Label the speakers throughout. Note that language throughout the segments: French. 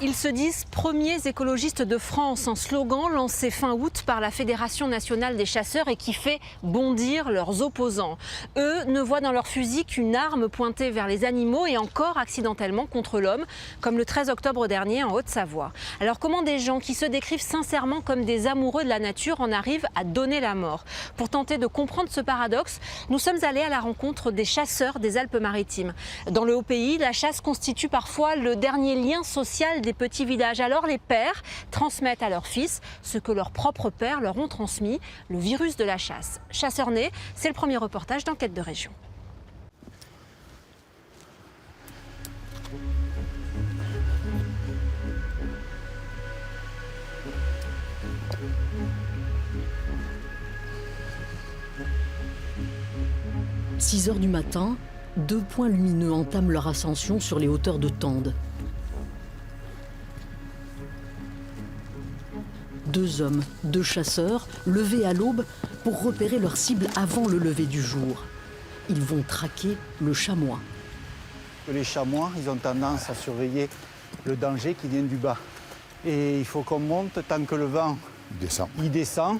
Speaker 1: Ils se disent premiers écologistes de France, un slogan lancé fin août par la Fédération nationale des chasseurs et qui fait bondir leurs opposants. Eux ne voient dans leur fusil qu'une arme pointée vers les animaux et encore accidentellement contre l'homme, comme le 13 octobre dernier en Haute-Savoie. Alors comment des gens qui se décrivent sincèrement comme des amoureux de la nature en arrivent à donner la mort? Pour tenter de comprendre ce paradoxe, nous sommes allés à la rencontre des chasseurs des Alpes-Maritimes. Dans le Haut-Pays, la chasse constitue parfois le dernier lien social des petits villages. Alors les pères transmettent à leurs fils ce que leurs propres pères leur ont transmis, le virus de la chasse. Chasseurs nés, c'est le premier reportage d'Enquête de région. «
Speaker 2: 6 heures du matin, 2 points lumineux entament leur ascension sur les hauteurs de Tende. 2 hommes, 2 chasseurs, levés à l'aube pour repérer leur cible avant le lever du jour. Ils vont traquer le chamois.
Speaker 3: Les chamois, ils ont tendance à surveiller le danger qui vient du bas. Et il faut qu'on monte tant que le vent il descend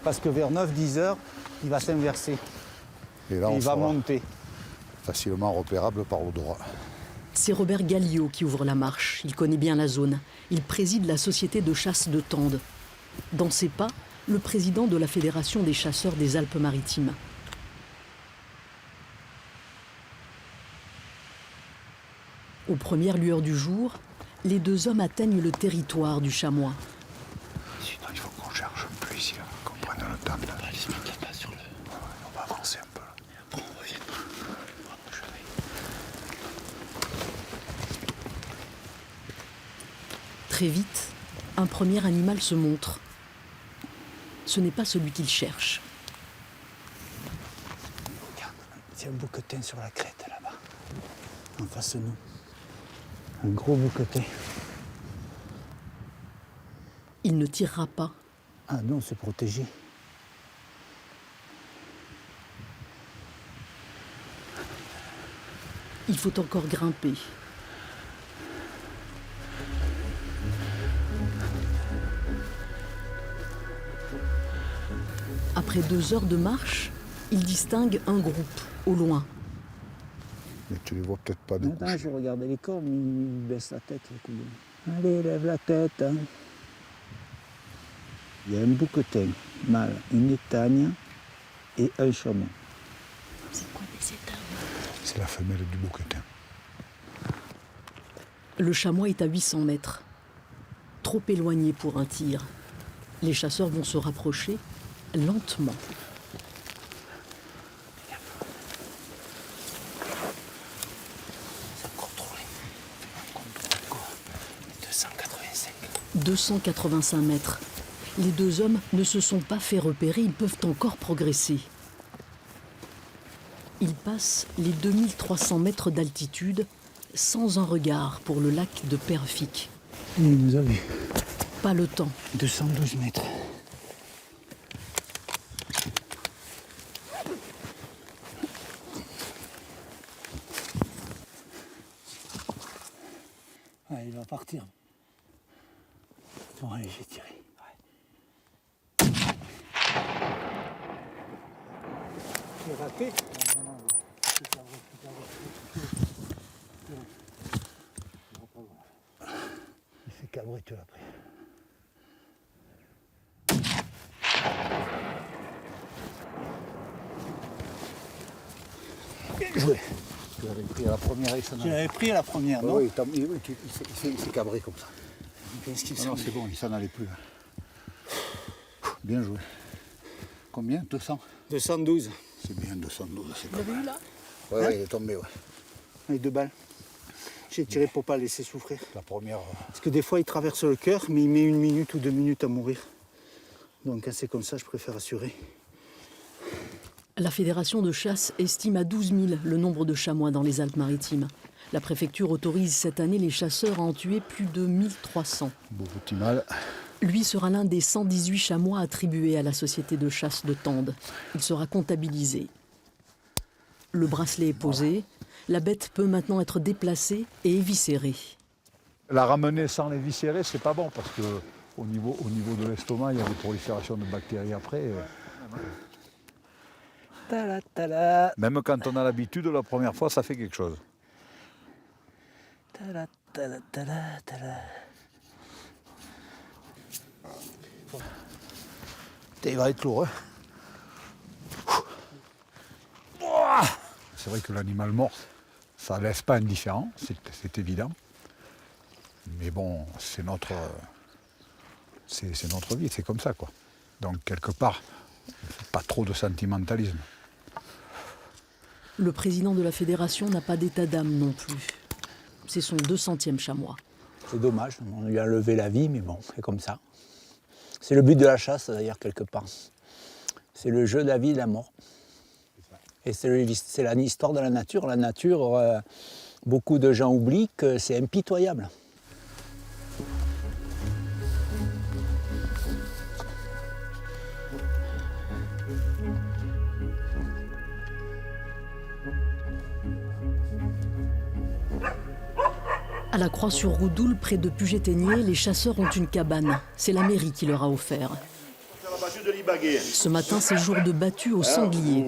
Speaker 3: parce que vers 9-10 heures, il va s'inverser.
Speaker 4: Et là,
Speaker 3: il va monter.
Speaker 4: Facilement repérable par l'odorat.
Speaker 2: C'est Robert Galliot qui ouvre la marche. Il connaît bien la zone. Il préside la société de chasse de Tende. Dans ses pas, le président de la Fédération des chasseurs des Alpes-Maritimes. Aux premières lueurs du jour, les 2 hommes atteignent le territoire du chamois.
Speaker 4: Sinon, il faut qu'on cherche un peu ici, qu'on prenne le temps. On va avancer un peu. Après, on revient.
Speaker 2: Très vite, un premier animal se montre. Ce n'est pas celui qu'il cherche.
Speaker 3: Regarde, c'est un bouquetin sur la crête là-bas, en face de nous. Un gros bouquetin.
Speaker 2: Il ne tirera pas.
Speaker 3: Ah non, c'est protégé.
Speaker 2: Il faut encore grimper. Après 2 heures de marche, il distingue un groupe, au loin.
Speaker 4: Mais tu les vois peut-être pas de coucher.
Speaker 3: Je regardais les cornes, il baisse la tête. Le couillon. Allez, lève la tête. Hein. Il y a un bouquetin mâle, une étagne et un chameau.
Speaker 2: C'est quoi des étages?
Speaker 4: C'est la femelle du bouquetin.
Speaker 2: Le chamois est à 800 mètres. Trop éloigné pour un tir. Les chasseurs vont se rapprocher lentement.
Speaker 3: C'est contrôlé. 285.
Speaker 2: 285 mètres. Les 2 hommes ne se sont pas fait repérer, ils peuvent encore progresser. Ils passent les 2300 mètres d'altitude sans un regard pour le lac de Perfik.
Speaker 3: Il nous a vu.
Speaker 2: Pas le temps.
Speaker 3: 212 mètres. Ah, il va partir. Bon, allez, j'ai tiré. Ouais. C'est raté. Il s'est cabré, tu l'as pris. Bien joué.
Speaker 4: Tu l'avais pris à la première et ça
Speaker 3: Tu l'avais pris à la première, non?
Speaker 4: Oui, il s'est cabré comme ça.
Speaker 3: Qu'est-ce qu'il
Speaker 4: Non, c'est bon, il s'en allait plus. Bien joué. Combien? 200?
Speaker 3: 212.
Speaker 4: C'est bien, 212.
Speaker 2: Vous l'avez eu là?
Speaker 4: Oui, il est tombé, ouais.
Speaker 3: Avec 2 balles. J'ai tiré pour pas laisser souffrir.
Speaker 4: La première.
Speaker 3: Parce que des fois, il traverse le cœur, mais il met 1 minute ou 2 minutes à mourir. Donc, quand c'est comme ça, je préfère assurer.
Speaker 2: La Fédération de chasse estime à 12 000 le nombre de chamois dans les Alpes-Maritimes. La préfecture autorise cette année les chasseurs à en tuer plus de 1300.
Speaker 4: Beau petit mâle.
Speaker 2: Lui sera l'un des 118 chamois attribués à la société de chasse de Tende. Il sera comptabilisé. Le bracelet est posé. La bête peut maintenant être déplacée et éviscérée.
Speaker 4: La ramener sans les viscérer, c'est pas bon parce que au niveau de l'estomac, il y a des proliférations de bactéries après. Même quand on a l'habitude, la première fois, ça fait quelque chose.
Speaker 3: Il va être lourd.
Speaker 4: C'est vrai que l'animal mort, ça ne laisse pas indifférent, c'est évident. Mais bon, c'est notre vie, c'est comme ça, quoi. Donc, quelque part, pas trop de sentimentalisme.
Speaker 2: Le président de la fédération n'a pas d'état d'âme non plus. C'est son 200e chamois.
Speaker 3: C'est dommage, on lui a enlevé la vie, mais bon, c'est comme ça. C'est le but de la chasse, d'ailleurs, quelque part. C'est le jeu de la vie et de la mort. Et c'est l'histoire de la nature. La nature, beaucoup de gens oublient que c'est impitoyable.
Speaker 2: À la Croix-sur-Roudoule, près de Puget-Théniers, les chasseurs ont une cabane. C'est la mairie qui leur a offert. Ce matin, c'est jour de battue au sanglier.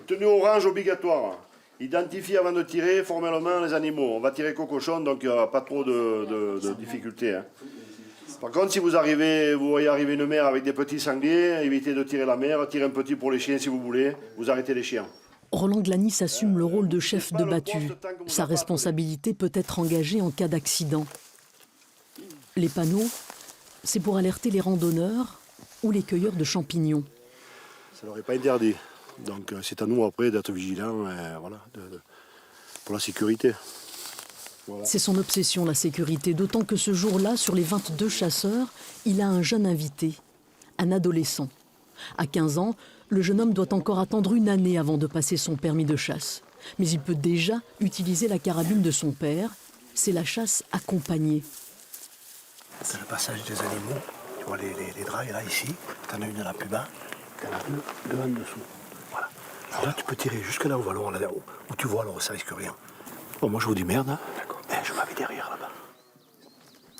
Speaker 5: Tenue orange obligatoire. Identifier avant de tirer formellement les animaux. On va tirer qu'au cochon, donc il n'y aura pas trop de difficultés. Hein. Par contre, si vous voyez arriver une mère avec des petits sangliers, évitez de tirer la mère, tirez un petit pour les chiens si vous voulez, vous arrêtez les chiens.
Speaker 2: Roland Glanis assume le rôle de chef de battue. Sa responsabilité peut être engagée en cas d'accident. Les panneaux, c'est pour alerter les randonneurs ou les cueilleurs de champignons.
Speaker 5: Ça leur est pas interdit. Donc c'est à nous après d'être vigilants voilà, pour la sécurité. Voilà.
Speaker 2: C'est son obsession, la sécurité, d'autant que ce jour-là, sur les 22 chasseurs, il a un jeune invité, un adolescent. À 15 ans, le jeune homme doit encore attendre une année avant de passer son permis de chasse. Mais il peut déjà utiliser la carabine de son père. C'est la chasse accompagnée.
Speaker 5: C'est le passage des animaux. Tu vois les dragues là, ici. Tu en as une là plus bas. Tu en as deux en dessous. Voilà. Alors là, tu peux tirer jusque là au vallon, là où tu vois, alors ça risque rien. Bon, moi je vous dis merde. Hein. D'accord. Je m'avais derrière là-bas.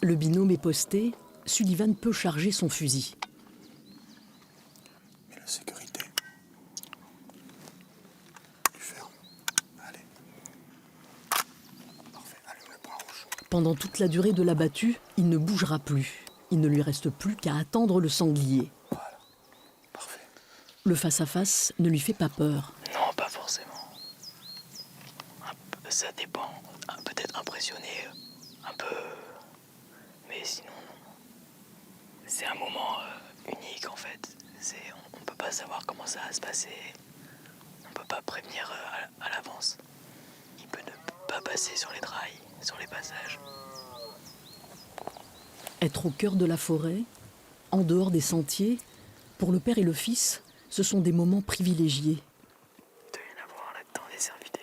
Speaker 2: Le binôme est posté. Sullivan peut charger son fusil.
Speaker 5: Mais la sécurité. Tu fermes. Allez. Parfait. Allume le bras rouge.
Speaker 2: Pendant toute la durée de la battue, il ne bougera plus. Il ne lui reste plus qu'à attendre le sanglier.
Speaker 5: Voilà. Parfait.
Speaker 2: Le face-à-face ne lui fait pas peur.
Speaker 6: Non, pas forcément. Ça dépend. Peut-être impressionné, un peu. Mais sinon, non. C'est un moment unique en fait. On ne peut pas savoir comment ça va se passer. On ne peut pas prévenir à l'avance. Il peut ne pas passer sur les drailles, sur les passages.
Speaker 2: Être au cœur de la forêt, en dehors des sentiers, pour le père et le fils, ce sont des moments privilégiés.
Speaker 6: Il doit y en avoir là-dedans des cervidés.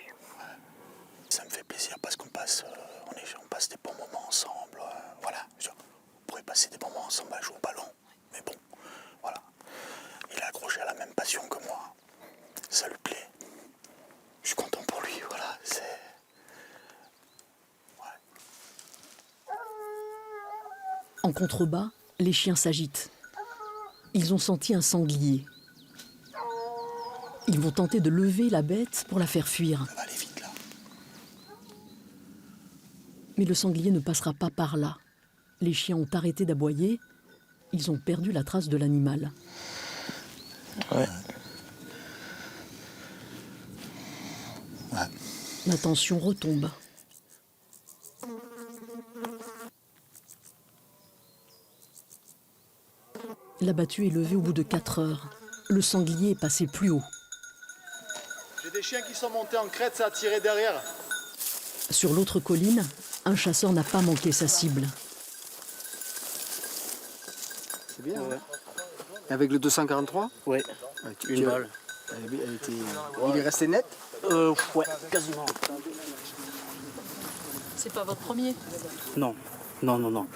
Speaker 5: Ça me fait plaisir parce qu'on passe, on passe des bons moments ensemble. Voilà, on pourrait passer des bons moments ensemble à jouer au ballon. Mais bon, voilà. Il a accroché à la même passion que moi. Ça lui plaît. Je suis content pour lui, voilà. C'est... Ouais.
Speaker 2: En contrebas, les chiens s'agitent. Ils ont senti un sanglier. Ils vont tenter de lever la bête pour la faire fuir.
Speaker 5: Ça va aller vite, là.
Speaker 2: Mais le sanglier ne passera pas par là. Les chiens ont arrêté d'aboyer. Ils ont perdu la trace de l'animal.
Speaker 6: Ouais.
Speaker 5: Ouais.
Speaker 2: La tension retombe. La battue est levée au bout de 4 heures. Le sanglier est passé plus haut.
Speaker 7: J'ai des chiens qui sont montés en crête, ça a tiré derrière.
Speaker 2: Sur l'autre colline, un chasseur n'a pas manqué sa cible.
Speaker 7: C'est bien, ouais. Avec le 243
Speaker 8: Ouais, une balle.
Speaker 7: Il est resté net?
Speaker 8: Ouais, quasiment.
Speaker 2: C'est pas votre premier?
Speaker 8: Non, non.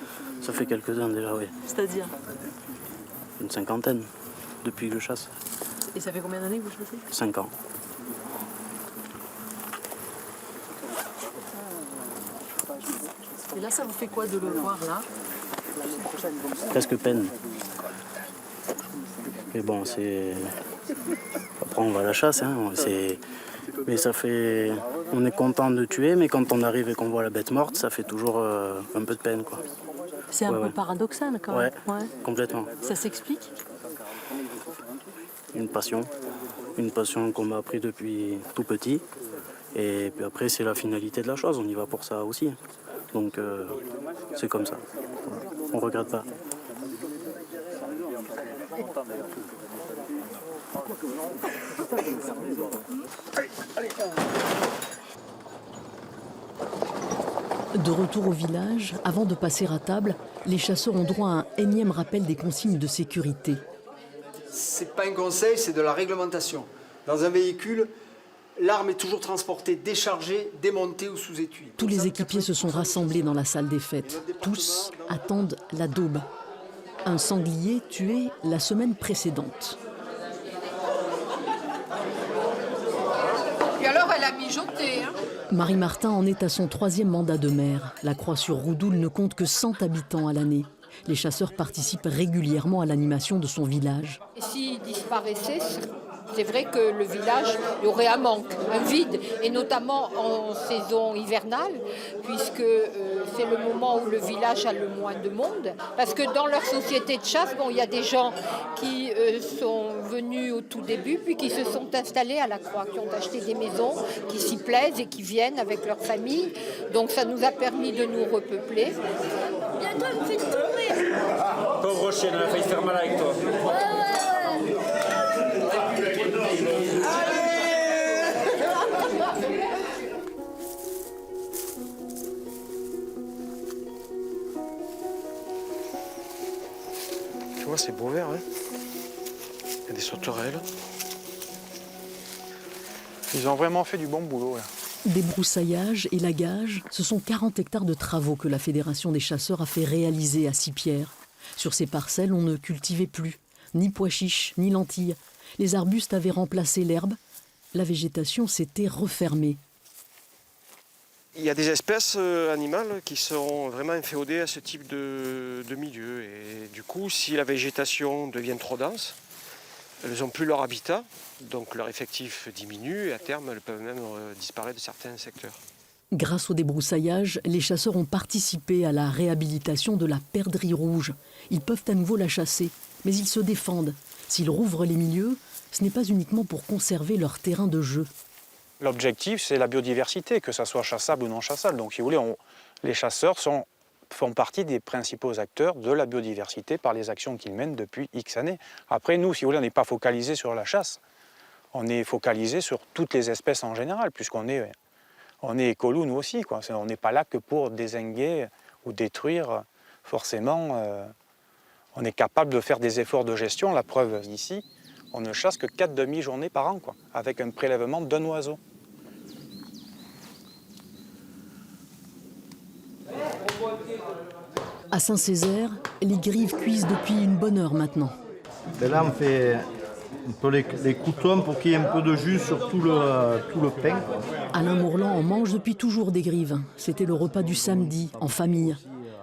Speaker 8: Ça fait quelques-uns déjà, oui.
Speaker 2: C'est-à-dire?
Speaker 8: Une cinquantaine, depuis que je chasse.
Speaker 2: Et ça fait combien d'années que vous chassez?
Speaker 8: 5 ans.
Speaker 2: Et là, ça vous fait quoi de le voir là?
Speaker 8: Presque peine. Mais bon, c'est... Après, on va à la chasse, hein. Mais ça fait... On est content de tuer, mais quand on arrive et qu'on voit la bête morte, ça fait toujours un peu de peine, quoi.
Speaker 2: C'est un peu paradoxal quand même.
Speaker 8: Ouais, complètement.
Speaker 2: Ça s'explique?
Speaker 8: Une passion qu'on m'a appris depuis tout petit. Et puis après, c'est la finalité de la chose, on y va pour ça aussi. Donc c'est comme ça. On ne regrette pas.
Speaker 2: De retour au village, avant de passer à table, les chasseurs ont droit à un énième rappel des consignes de sécurité.
Speaker 9: C'est pas un conseil, c'est de la réglementation. Dans un véhicule, l'arme est toujours transportée, déchargée, démontée ou sous étui.
Speaker 2: Tous les équipiers se sont rassemblés dans la salle des fêtes. Tous attendent la daube. Un sanglier tué la semaine précédente.
Speaker 10: Et alors elle a mijoté, hein.
Speaker 2: Marie Martin en est à son 3e mandat de maire. La Croix-sur-Roudoule ne compte que 100 habitants à l'année. Les chasseurs participent régulièrement à l'animation de son village.
Speaker 10: Et s'ils disparaissaient, c'est vrai que le village, il y aurait un manque, un vide, et notamment en saison hivernale, puisque c'est le moment où le village a le moins de monde. Parce que dans leur société de chasse, il y a des gens qui sont venus au tout début, puis qui se sont installés à la Croix, qui ont acheté des maisons, qui s'y plaisent et qui viennent avec leur famille. Donc ça nous a permis de nous repeupler.
Speaker 11: Bientôt, elle me fait tomber.
Speaker 12: Pauvre chienne, elle a failli faire mal avec toi.
Speaker 4: Tu vois, c'est beau vert, hein. Il y a des sauterelles. Ils ont vraiment fait du bon boulot, là.
Speaker 2: Débroussaillage, élagage, ce sont 40 hectares de travaux que la Fédération des chasseurs a fait réaliser à Sipierre. Sur ces parcelles, on ne cultivait plus, ni pois chiches, ni lentilles. Les arbustes avaient remplacé l'herbe. La végétation s'était refermée.
Speaker 4: Il y a des espèces animales qui seront vraiment inféodées à ce type de milieu. Et du coup, si la végétation devient trop dense, elles n'ont plus leur habitat, donc leur effectif diminue et à terme, elles peuvent même disparaître de certains secteurs.
Speaker 2: Grâce au débroussaillage, les chasseurs ont participé à la réhabilitation de la perdrix rouge. Ils peuvent à nouveau la chasser, mais ils se défendent. S'ils rouvrent les milieux, ce n'est pas uniquement pour conserver leur terrain de jeu.
Speaker 13: L'objectif, c'est la biodiversité, que ça soit chassable ou non chassable. Donc, si vous voulez, les chasseurs font partie des principaux acteurs de la biodiversité par les actions qu'ils mènent depuis X années. Après, nous, si vous voulez, on n'est pas focalisé sur la chasse. On est focalisé sur toutes les espèces en général, puisqu'on est écolo, nous aussi, quoi. On n'est pas là que pour dézinguer ou détruire. Forcément, on est capable de faire des efforts de gestion. La preuve ici, on ne chasse que 4 demi-journées par an, quoi, avec un prélèvement d'un oiseau.
Speaker 2: À Saint-Césaire, les grives cuisent depuis une bonne heure maintenant.
Speaker 14: Et là, on fait un peu les croûtons pour qu'il y ait un peu de jus sur tout le pain.
Speaker 2: Alain Mourlan en mange depuis toujours des grives. C'était le repas du samedi, en famille.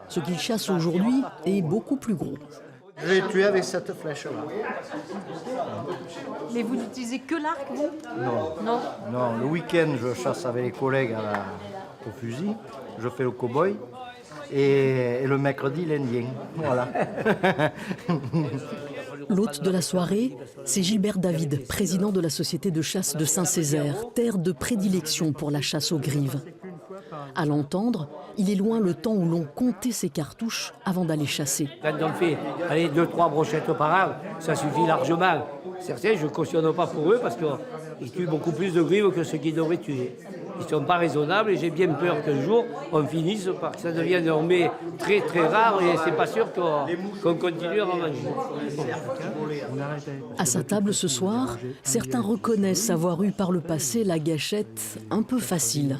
Speaker 2: Ce qu'il chasse aujourd'hui est beaucoup plus gros.
Speaker 14: Je l'ai tué avec cette flèche-là.
Speaker 15: Mais vous n'utilisez que l'arc, vous?
Speaker 14: Non. Non, le week-end, je chasse avec les collègues au fusil. Je fais le cow-boy. Et le mercredi, l'Indien. Voilà.
Speaker 2: L'hôte de la soirée, c'est Gilbert David, président de la société de chasse de Saint-Césaire, terre de prédilection pour la chasse aux grives. À l'entendre, il est loin le temps où l'on comptait ses cartouches avant d'aller chasser.
Speaker 16: Quand on fait 2-3 brochettes par an, ça suffit largement. Certains, je ne cautionne pas pour eux parce qu'ils tuent beaucoup plus de grives que ce qu'ils devraient tuer. Ils ne sont pas raisonnables et j'ai bien peur qu'un jour, on finisse par que ça devienne désormais très très rare et c'est pas sûr qu'on continue à en manger.
Speaker 2: À sa table ce soir, certains reconnaissent avoir eu par le passé la gâchette un peu facile.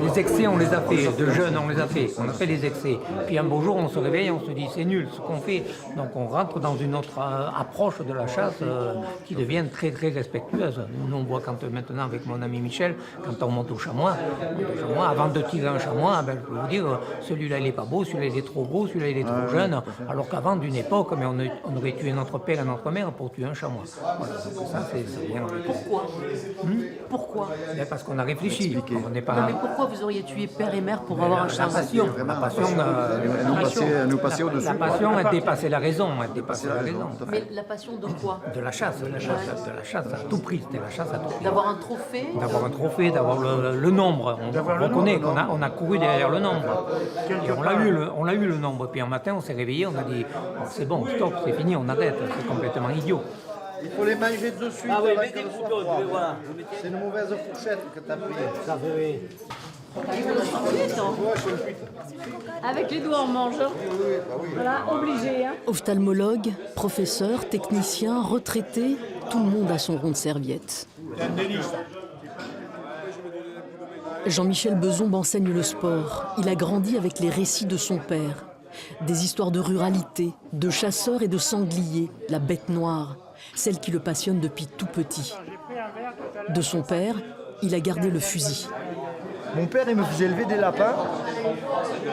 Speaker 17: Les excès, on les a fait. De jeunes, on les a fait. On a fait les excès. Puis un beau jour, on se réveille, on se dit c'est nul ce qu'on fait. Donc on rentre dans une autre approche de la chasse qui devient très très respectueuse. Nous, on voit maintenant avec mon ami Michel, quand on monte au chamois, avant de tirer un chamois, ben, je peux vous dire, celui-là il est pas beau, celui-là il est trop beau, celui-là il est trop jeune. Alors qu'avant, d'une époque, mais on aurait tué notre père et notre mère pour tuer un chamois. Voilà, donc ça, c'est bien.
Speaker 15: Pourquoi Pourquoi
Speaker 17: Ben, parce qu'on a réfléchi. On n'est pas...
Speaker 15: Non, mais pourquoi vous auriez tué père et mère pour avoir un chameau?
Speaker 17: La passion,
Speaker 7: nous passer au-dessus.
Speaker 17: La passion, elle dépassait la raison.
Speaker 15: Mais la passion de quoi?
Speaker 17: De la chasse, de la chasse à tout prix. C'était la chasse à tout prix.
Speaker 15: D'avoir un trophée?
Speaker 17: D'avoir un trophée, d'avoir le nombre. On reconnaît qu'on a couru derrière le nombre. Et on l'a eu le nombre. Puis un matin, on s'est réveillé, on a dit oh, c'est bon, stop, c'est fini, on arrête. C'est complètement idiot.
Speaker 14: Il faut les manger de suite.
Speaker 16: Ah oui, mettez le couteau, voilà.
Speaker 14: C'est une mauvaise fourchette que tu as pris.
Speaker 16: Ça fait...
Speaker 15: Avec les doigts en mange. Voilà, obligé. Hein.
Speaker 2: Ophtalmologue, professeur, technicien, retraité, tout le monde a son rond de serviette. Jean-Michel Bezombe enseigne le sport. Il a grandi avec les récits de son père. Des histoires de ruralité, de chasseurs et de sangliers, la bête noire, celle qui le passionne depuis tout petit. De son père, il a gardé le fusil.
Speaker 14: Mon père, il me faisait élever des lapins.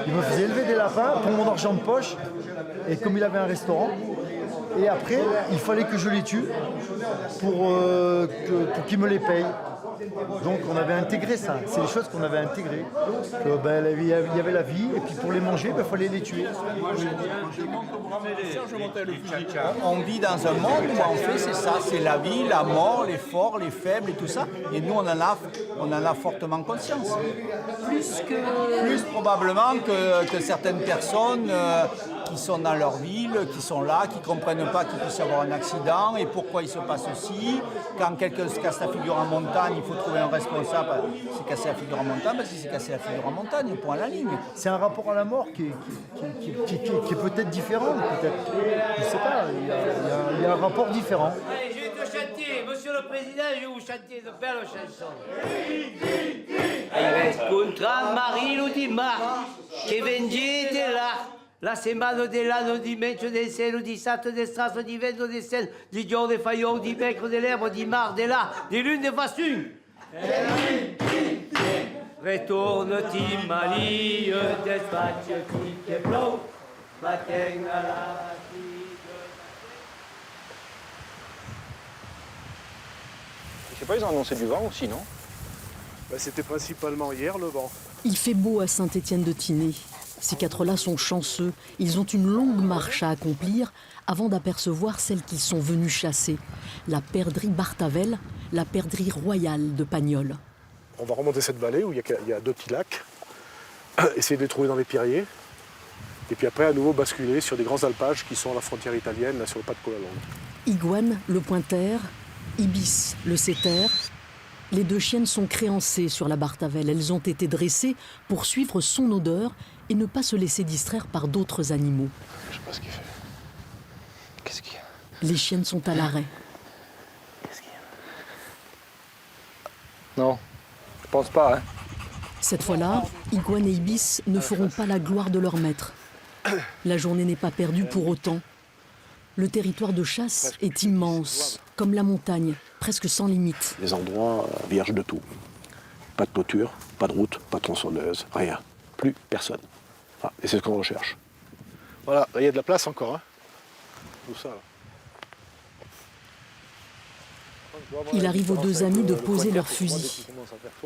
Speaker 14: Il me faisait élever des lapins pour mon argent de poche. Et comme il avait un restaurant, et après, il fallait que je les tue pour qu'il me les paye. Donc on avait intégré ça, c'est des choses qu'on avait intégrées. Il y avait la vie, et puis pour les manger, il fallait les tuer.
Speaker 3: On vit dans un monde où en fait c'est ça, c'est la vie, la mort, les forts, les faibles et tout ça. Et nous on en a fortement conscience. Plus probablement que certaines personnes qui sont dans leur ville, qui sont là, qui ne comprennent pas qu'il puisse y avoir un accident et pourquoi il se passe ceci. Quand quelqu'un se casse la figure en montagne, il faut trouver un responsable. Il s'est cassé la figure en montagne parce qu'il s'est cassé la figure en montagne, point à la ligne.
Speaker 14: C'est un rapport à la mort qui est peut-être différent, peut-être. Je ne sais pas, il y a un rapport différent.
Speaker 16: Allez, je vais te chanter, monsieur le président, je vais vous chanter de belles chansons. Il reste contre Marie Dimar, che vendete là. La settimana dell'anno di mezzo del seno, di satto del strato, di vento del seno, di giorno del faglione, di becco dell'erba, di mar, de là, di lune de fasune. Retourne-ti, Marie, despace qui te plou, matin à la
Speaker 13: Je sais pas, ils ont annoncé du vent aussi, non?
Speaker 7: C'était principalement hier le vent.
Speaker 2: Il fait beau à Saint-Étienne-de-Tinée. Ces quatre-là sont chanceux. Ils ont une longue marche à accomplir avant d'apercevoir celle qu'ils sont venus chasser. La perdrix Bartavel, la perdrix royale de Pagnol.
Speaker 7: On va remonter cette vallée où il y a deux petits lacs, essayer de les trouver dans les pierriers, et puis après à nouveau basculer sur des grands alpages qui sont à la frontière italienne, là sur le pas de Colalongue.
Speaker 2: Iguane, le pointer, Ibis, le setter. Les deux chiennes sont créancées sur la Bartavel. Elles ont été dressées pour suivre son odeur et ne pas se laisser distraire par d'autres animaux.
Speaker 7: Je sais pas ce qu'il fait. Qu'est-ce qu'il y a?
Speaker 2: Les chiennes sont à l'arrêt.
Speaker 7: Qu'est-ce qu'il y a? Non, je pense pas. Hein.
Speaker 2: Cette fois-là, Iguane et Ibis ne feront pas la gloire de leur maître. La journée n'est pas perdue pour autant. Le territoire de chasse est immense, comme la montagne, presque sans limite.
Speaker 5: Des endroits vierges de tout. Pas de clôture, pas de route, pas de tronçonneuse, rien. Plus personne. Ah, et c'est ce qu'on recherche.
Speaker 7: Voilà, il y a de la place encore. Hein. Tout ça. Là.
Speaker 2: Il arrive aux deux amis de poser leurs fusils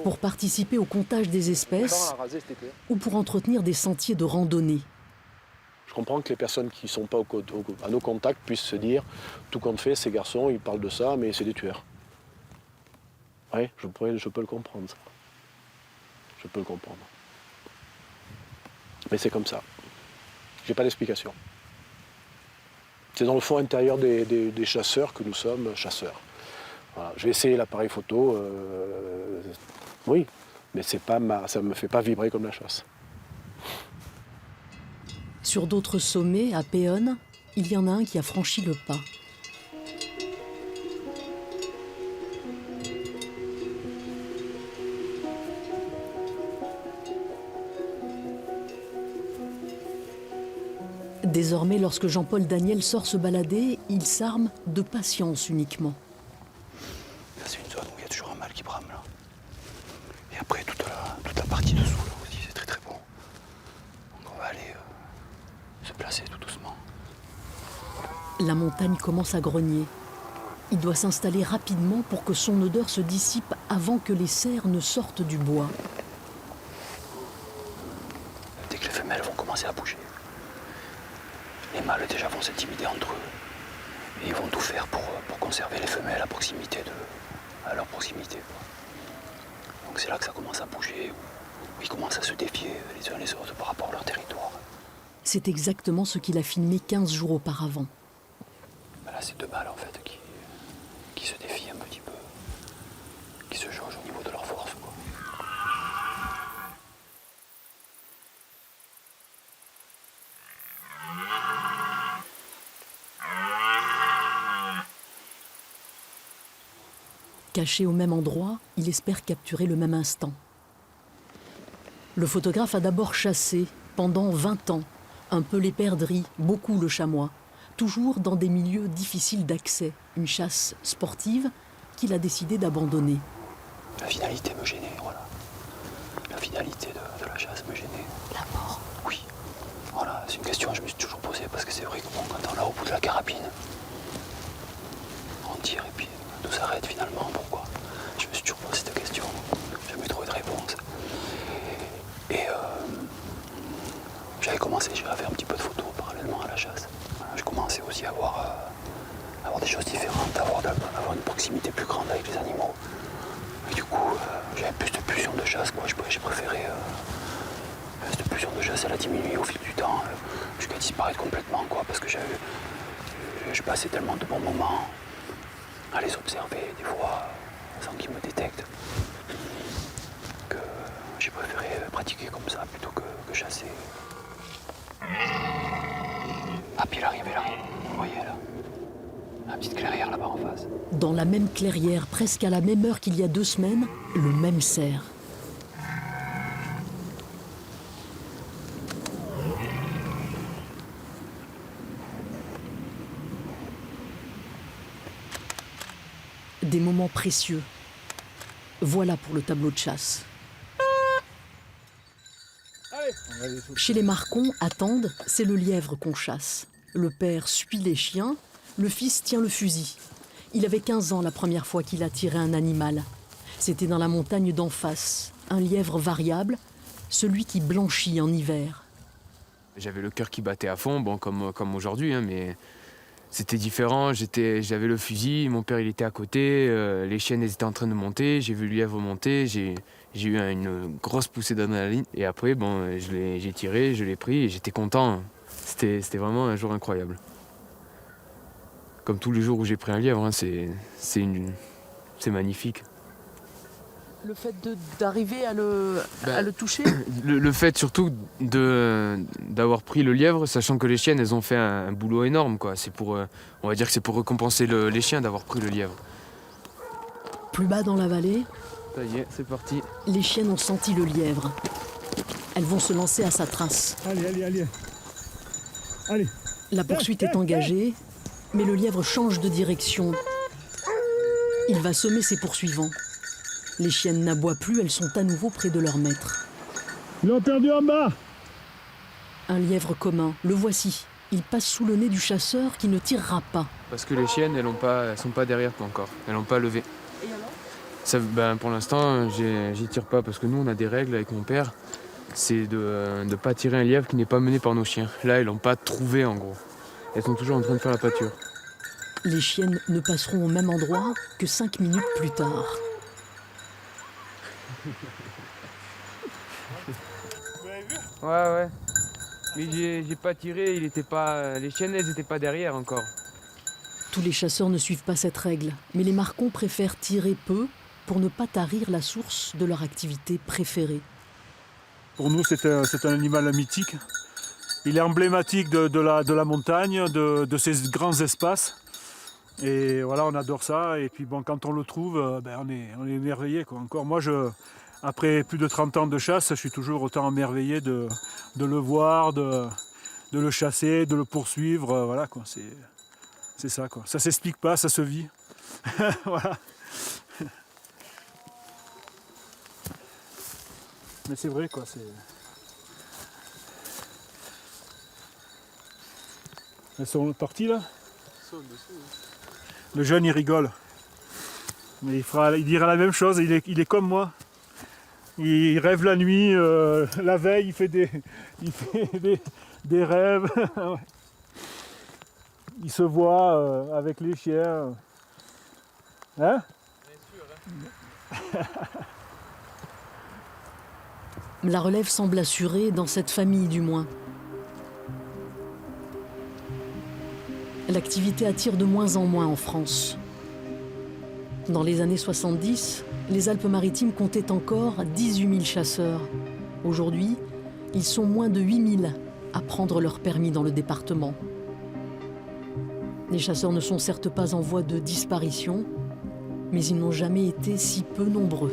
Speaker 2: pour participer au comptage des espèces ou pour entretenir des sentiers de randonnée.
Speaker 5: Je comprends que les personnes qui ne sont pas à nos contacts puissent se dire tout compte fait, ces garçons, ils parlent de ça, mais c'est des tueurs. Oui, je peux le comprendre, ça. Je peux le comprendre. Mais c'est comme ça. J'ai pas d'explication. C'est dans le fond intérieur des chasseurs que nous sommes chasseurs. Voilà. Je vais essayer l'appareil photo, oui, mais ça ne me fait pas vibrer comme la chasse.
Speaker 2: Sur d'autres sommets, à Péonne, il y en a un qui a franchi le pas. Désormais, lorsque Jean-Paul Daniel sort se balader, il s'arme de patience uniquement.
Speaker 5: Là, c'est une zone où il y a toujours un mâle qui brame là. Et après, toute la partie dessous là aussi, c'est très très bon. Donc on va aller se placer tout doucement.
Speaker 2: La montagne commence à grogner. Il doit s'installer rapidement pour que son odeur se dissipe avant que les cerfs ne sortent du bois.
Speaker 5: Dès que les femelles vont commencer à bouger, les mâles déjà vont s'intimider entre eux. Et ils vont tout faire pour conserver les femelles à leur proximité. Donc c'est là que ça commence à bouger, où ils commencent à se défier les uns les autres par rapport à leur territoire.
Speaker 2: C'est exactement ce qu'il a filmé 15 jours auparavant.
Speaker 5: Ben là, c'est deux mâles en fait qui se défient un petit peu, qui se jaugent au niveau de leur force, quoi.
Speaker 2: Caché au même endroit, il espère capturer le même instant. Le photographe a d'abord chassé, pendant 20 ans, un peu les perdrix, beaucoup le chamois, toujours dans des milieux difficiles d'accès, une chasse sportive qu'il a décidé d'abandonner.
Speaker 5: La finalité me gênait, voilà. La finalité de la chasse me gênait.
Speaker 2: La mort.
Speaker 5: Oui. Voilà, c'est une question que je me suis toujours posée, parce que c'est vrai que bon, quand on est au bout de la carabine, on tire et puis tout s'arrête finalement. Pourquoi? Je me suis toujours posé cette question. J'ai jamais trouvé de réponse. Et j'avais commencé à faire un petit peu de photos parallèlement à la chasse. Je commençais aussi à avoir des choses différentes, avoir une proximité plus grande avec les animaux. Et du coup, j'avais plus de pulsions de chasse, quoi. J'ai préféré cette pulsion de chasse, elle a diminué au fil du temps, jusqu'à disparaître complètement, quoi, parce que je passais tellement de bons moments à les observer, des fois, sans qu'ils me détectent, que j'ai préféré pratiquer comme ça plutôt que chasser. Ah, puis il arrive, vous voyez là, la petite clairière là-bas en face.
Speaker 2: Dans la même clairière, presque à la même heure qu'il y a 2 semaines, le même cerf. Des moments précieux. Voilà pour le tableau de chasse. Chez les Marcon, à Tende, c'est le lièvre qu'on chasse. Le père suit les chiens, le fils tient le fusil. Il avait 15 ans la première fois qu'il a tiré un animal. C'était dans la montagne d'en face, un lièvre variable, celui qui blanchit en hiver.
Speaker 18: J'avais le cœur qui battait à fond, bon, comme aujourd'hui, hein, mais c'était différent. J'avais le fusil, mon père il était à côté, les chiennes elles étaient en train de monter, j'ai vu le lièvre monter, j'ai eu une grosse poussée d'adrénaline. Et après, bon, j'ai tiré, je l'ai pris et j'étais content. C'était vraiment un jour incroyable. Comme tous les jours où j'ai pris un lièvre, hein, c'est magnifique.
Speaker 19: Le fait d'arriver à le toucher
Speaker 18: le fait surtout d'avoir pris le lièvre, sachant que les chiennes elles ont fait un boulot énorme, quoi. C'est pour, on va dire que c'est pour récompenser les chiens d'avoir pris le lièvre.
Speaker 2: Plus bas dans la vallée,
Speaker 18: ça y est, c'est parti.
Speaker 2: Les chiennes ont senti le lièvre. Elles vont se lancer à sa trace.
Speaker 14: Allez.
Speaker 2: La poursuite est engagée, mais le lièvre change de direction. Il va semer ses poursuivants. Les chiennes n'aboient plus, elles sont à nouveau près de leur maître.
Speaker 14: Ils l'ont perdu en bas.
Speaker 2: Un lièvre commun, le voici. Il passe sous le nez du chasseur qui ne tirera pas.
Speaker 18: Parce que les chiennes, elles sont pas derrière toi encore. Elles n'ont pas levé.
Speaker 19: Et alors
Speaker 18: pour l'instant, j'y tire pas parce que nous, on a des règles avec mon père. C'est de ne pas tirer un lièvre qui n'est pas mené par nos chiens. Là, elles l'ont pas trouvé en gros. Elles sont toujours en train de faire la pâture.
Speaker 2: Les chiennes ne passeront au même endroit que 5 minutes plus tard.
Speaker 18: Ouais. Mais j'ai pas tiré, les chiennes elles étaient pas derrière encore.
Speaker 2: Tous les chasseurs ne suivent pas cette règle, mais les Marcons préfèrent tirer peu pour ne pas tarir la source de leur activité préférée.
Speaker 14: Pour nous, c'est un animal mythique. Il est emblématique de la montagne, de ces grands espaces. Et voilà, on adore ça. Et puis bon, quand on le trouve, on est émerveillé, quoi. Encore moi, après plus de 30 ans de chasse, je suis toujours autant émerveillé de le voir, de
Speaker 20: le chasser, de le poursuivre, voilà quoi, c'est ça quoi. Ça s'explique pas, ça se vit. Voilà. Mais c'est vrai quoi, c'est... Elles sont parties là? Le jeune il rigole. Mais il dira la même chose, il est comme moi. Il rêve la nuit, la veille il fait des rêves. Il se voit avec les chiens. Hein?
Speaker 2: La relève semble assurée dans cette famille du moins. L'activité attire de moins en moins en France. Dans les années 70, les Alpes-Maritimes comptaient encore 18 000 chasseurs. Aujourd'hui, ils sont moins de 8 000 à prendre leur permis dans le département. Les chasseurs ne sont certes pas en voie de disparition, mais ils n'ont jamais été si peu nombreux.